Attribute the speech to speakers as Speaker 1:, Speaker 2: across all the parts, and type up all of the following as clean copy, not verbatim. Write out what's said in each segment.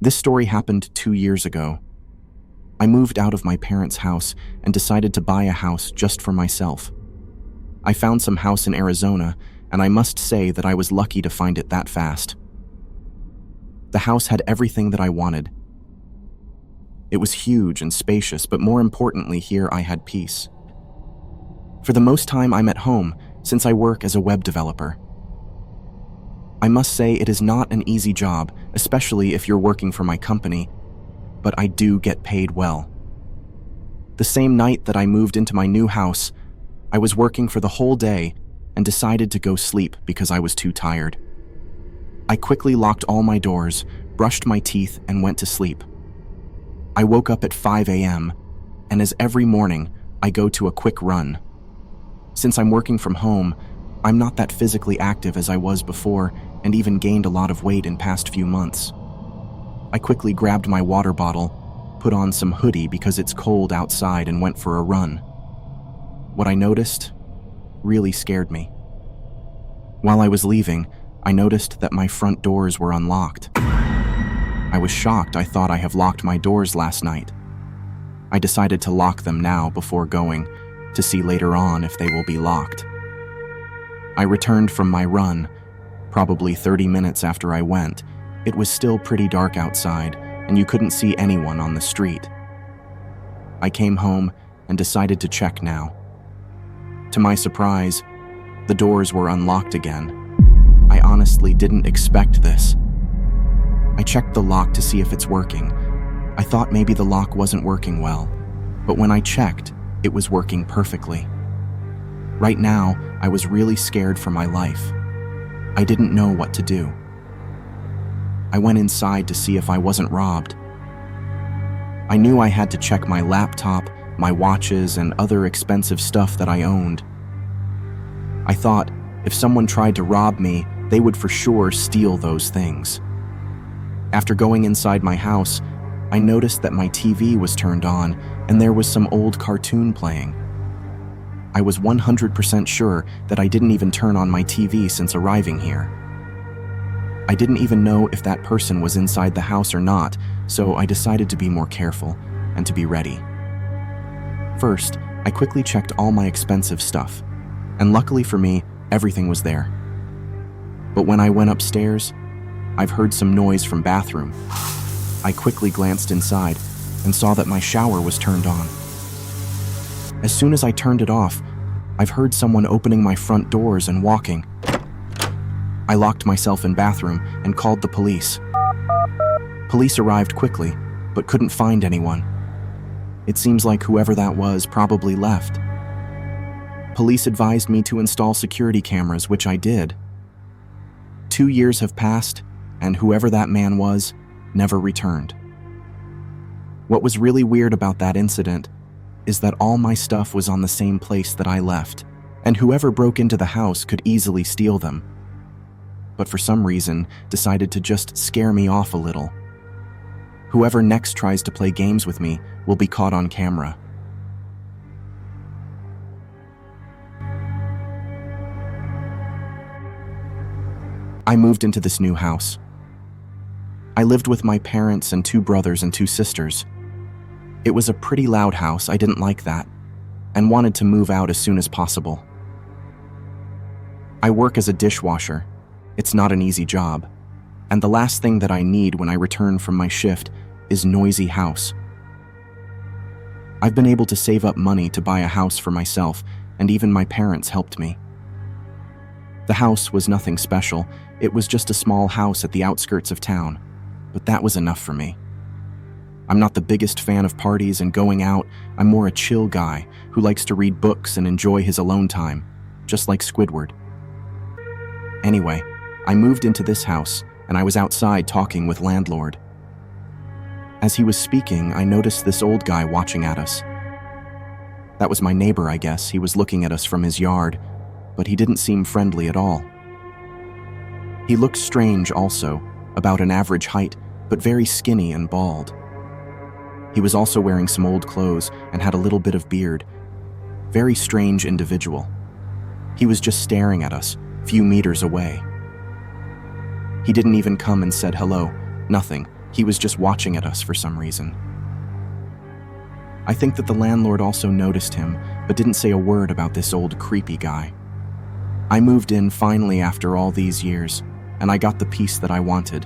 Speaker 1: This story happened 2 years ago. I moved out of my parents' house and decided to buy a house just for myself. I found some house in Arizona, and I must say that I was lucky to find it that fast. The house had everything that I wanted. It was huge and spacious, but more importantly, here I had peace. For the most time, I'm at home, since I work as a web developer. I must say it is not an easy job, especially if you're working for my company, but I do get paid well. The same night that I moved into my new house, I was working for the whole day and decided to go sleep because I was too tired. I quickly locked all my doors, brushed my teeth, and went to sleep. I woke up at 5 a.m., and as every morning, I go to a quick run. Since I'm working from home, I'm not that physically active as I was before and even gained a lot of weight in past few months. I quickly grabbed my water bottle, put on some hoodie because it's cold outside, and went for a run. What I noticed really scared me. While I was leaving, I noticed that my front doors were unlocked. I was shocked. I thought I have locked my doors last night. I decided to lock them now before going, to see later on if they will be locked. I returned from my run. Probably 30 minutes after I went, it was still pretty dark outside, and you couldn't see anyone on the street. I came home and decided to check now. To my surprise, the doors were unlocked again. I honestly didn't expect this. I checked the lock to see if it's working. I thought maybe the lock wasn't working well, but when I checked, it was working perfectly. Right now, I was really scared for my life. I didn't know what to do. I went inside to see if I wasn't robbed. I knew I had to check my laptop, my watches, and other expensive stuff that I owned. I thought if someone tried to rob me, they would for sure steal those things. After going inside my house, I noticed that my TV was turned on and there was some old cartoon playing. I was 100% sure that I didn't even turn on my TV since arriving here. I didn't even know if that person was inside the house or not, so I decided to be more careful and to be ready. First, I quickly checked all my expensive stuff, and luckily for me, everything was there. But when I went upstairs, I've heard some noise from bathroom. I quickly glanced inside and saw that my shower was turned on. As soon as I turned it off, I've heard someone opening my front doors and walking. I locked myself in bathroom and called the police. Police arrived quickly, but couldn't find anyone. It seems like whoever that was probably left. Police advised me to install security cameras, which I did. 2 years have passed, and whoever that man was never returned. What was really weird about that incident is that all my stuff was on the same place that I left, and whoever broke into the house could easily steal them. But for some reason, decided to just scare me off a little. Whoever next tries to play games with me will be caught on camera. I moved into this new house. I lived with my parents and 2 brothers and 2 sisters. It was a pretty loud house. I didn't like that, and wanted to move out as soon as possible. I work as a dishwasher. It's not an easy job, and the last thing that I need when I return from my shift is noisy house. I've been able to save up money to buy a house for myself, and even my parents helped me. The house was nothing special. It was just a small house at the outskirts of town, but that was enough for me. I'm not the biggest fan of parties and going out. I'm more a chill guy who likes to read books and enjoy his alone time, just like Squidward. Anyway, I moved into this house, and I was outside talking with landlord. As he was speaking, I noticed this old guy watching at us. That was my neighbor, I guess. He was looking at us from his yard, but he didn't seem friendly at all. He looked strange also, about an average height, but very skinny and bald. He was also wearing some old clothes and had a little bit of beard. Very strange individual. He was just staring at us, few meters away. He didn't even come and said hello, nothing. He was just watching at us for some reason. I think that the landlord also noticed him, but didn't say a word about this old creepy guy. I moved in finally after all these years, and I got the peace that I wanted.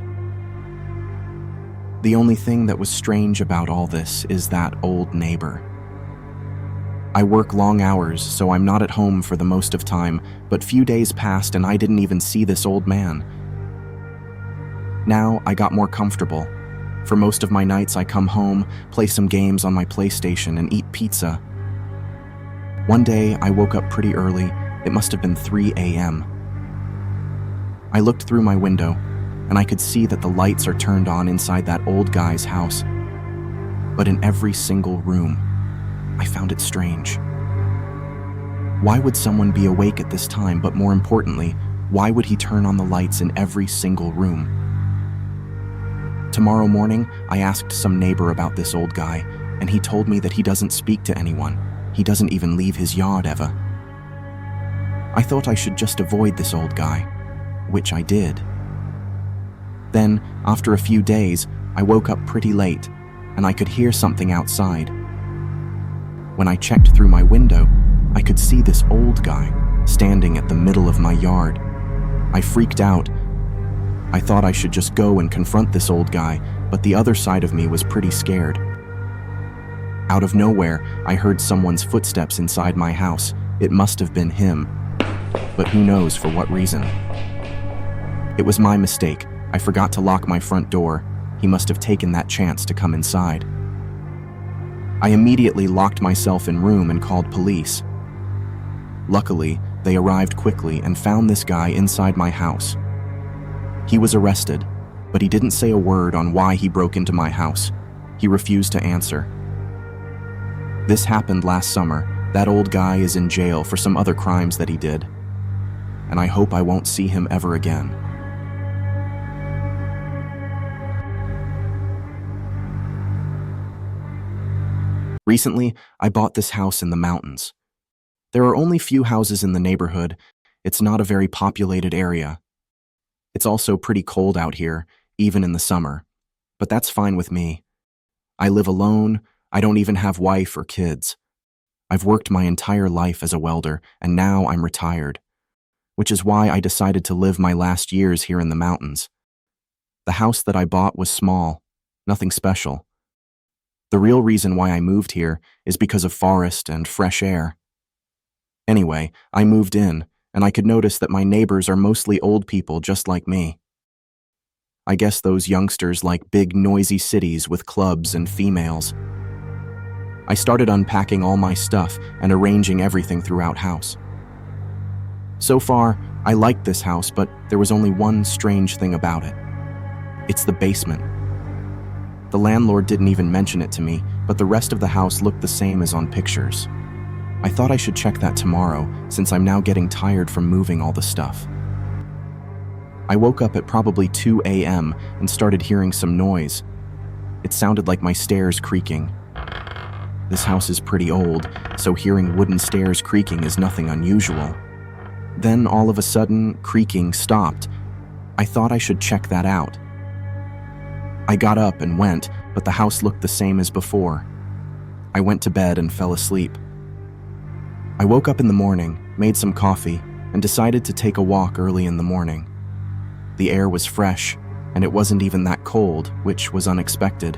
Speaker 1: The only thing that was strange about all this is that old neighbor. I work long hours, so I'm not at home for the most of time, but few days passed and I didn't even see this old man. Now I got more comfortable. For most of my nights I come home, play some games on my PlayStation, and eat pizza. One day I woke up pretty early. It must have been 3 a.m. I looked through my window, and I could see that the lights are turned on inside that old guy's house. But in every single room, I found it strange. Why would someone be awake at this time, but more importantly, why would he turn on the lights in every single room? Tomorrow morning, I asked some neighbor about this old guy, and he told me that he doesn't speak to anyone. He doesn't even leave his yard ever. I thought I should just avoid this old guy, which I did. Then, after a few days, I woke up pretty late, and I could hear something outside. When I checked through my window, I could see this old guy standing at the middle of my yard. I freaked out. I thought I should just go and confront this old guy, but the other side of me was pretty scared. Out of nowhere, I heard someone's footsteps inside my house. It must have been him, but who knows for what reason. It was my mistake. I forgot to lock my front door. He must have taken that chance to come inside. I immediately locked myself in room and called police. Luckily, they arrived quickly and found this guy inside my house. He was arrested, but he didn't say a word on why he broke into my house. He refused to answer. This happened last summer. That old guy is in jail for some other crimes that he did, and I hope I won't see him ever again. Recently, I bought this house in the mountains. There are only few houses in the neighborhood. It's not a very populated area. It's also pretty cold out here, even in the summer. But that's fine with me. I live alone. I don't even have wife or kids. I've worked my entire life as a welder, and now I'm retired, which is why I decided to live my last years here in the mountains. The house that I bought was small, nothing special. The real reason why I moved here is because of forest and fresh air. Anyway, I moved in, and I could notice that my neighbors are mostly old people just like me. I guess those youngsters like big, noisy cities with clubs and females. I started unpacking all my stuff and arranging everything throughout house. So far, I liked this house, but there was only one strange thing about it. It's the basement. The landlord didn't even mention it to me, but the rest of the house looked the same as on pictures. I thought I should check that tomorrow, since I'm now getting tired from moving all the stuff. I woke up at probably 2 a.m. and started hearing some noise. It sounded like my stairs creaking. This house is pretty old, so hearing wooden stairs creaking is nothing unusual. Then all of a sudden, creaking stopped. I thought I should check that out. I got up and went, but the house looked the same as before. I went to bed and fell asleep. I woke up in the morning, made some coffee, and decided to take a walk early in the morning. The air was fresh, and it wasn't even that cold, which was unexpected.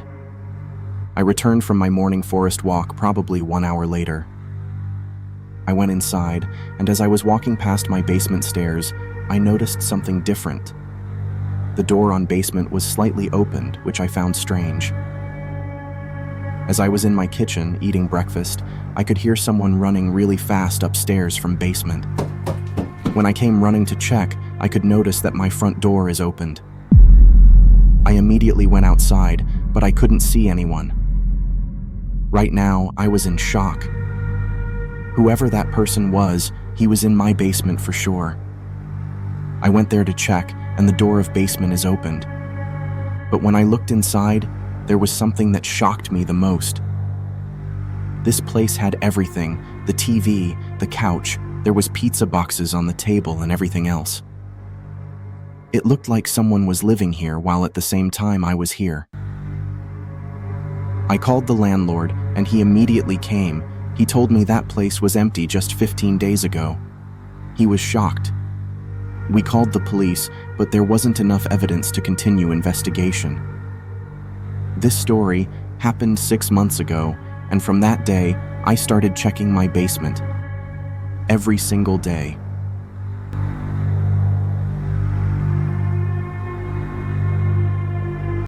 Speaker 1: I returned from my morning forest walk probably 1 hour later. I went inside, and as I was walking past my basement stairs, I noticed something different. The door on basement was slightly opened, which I found strange. As I was in my kitchen eating breakfast, I could hear someone running really fast upstairs from basement. When I came running to check, I could notice that my front door is opened. I immediately went outside, but I couldn't see anyone. Right now, I was in shock. Whoever that person was, he was in my basement for sure. I went there to check, and the door of basement is opened. But when I looked inside, there was something that shocked me the most. This place had everything: the TV, the couch, there was pizza boxes on the table and everything else. It looked like someone was living here while at the same time I was here. I called the landlord, and he immediately came. He told me that place was empty just 15 days ago. He was shocked. We called the police, but there wasn't enough evidence to continue investigation. This story happened 6 months ago, and from that day, I started checking my basement every single day.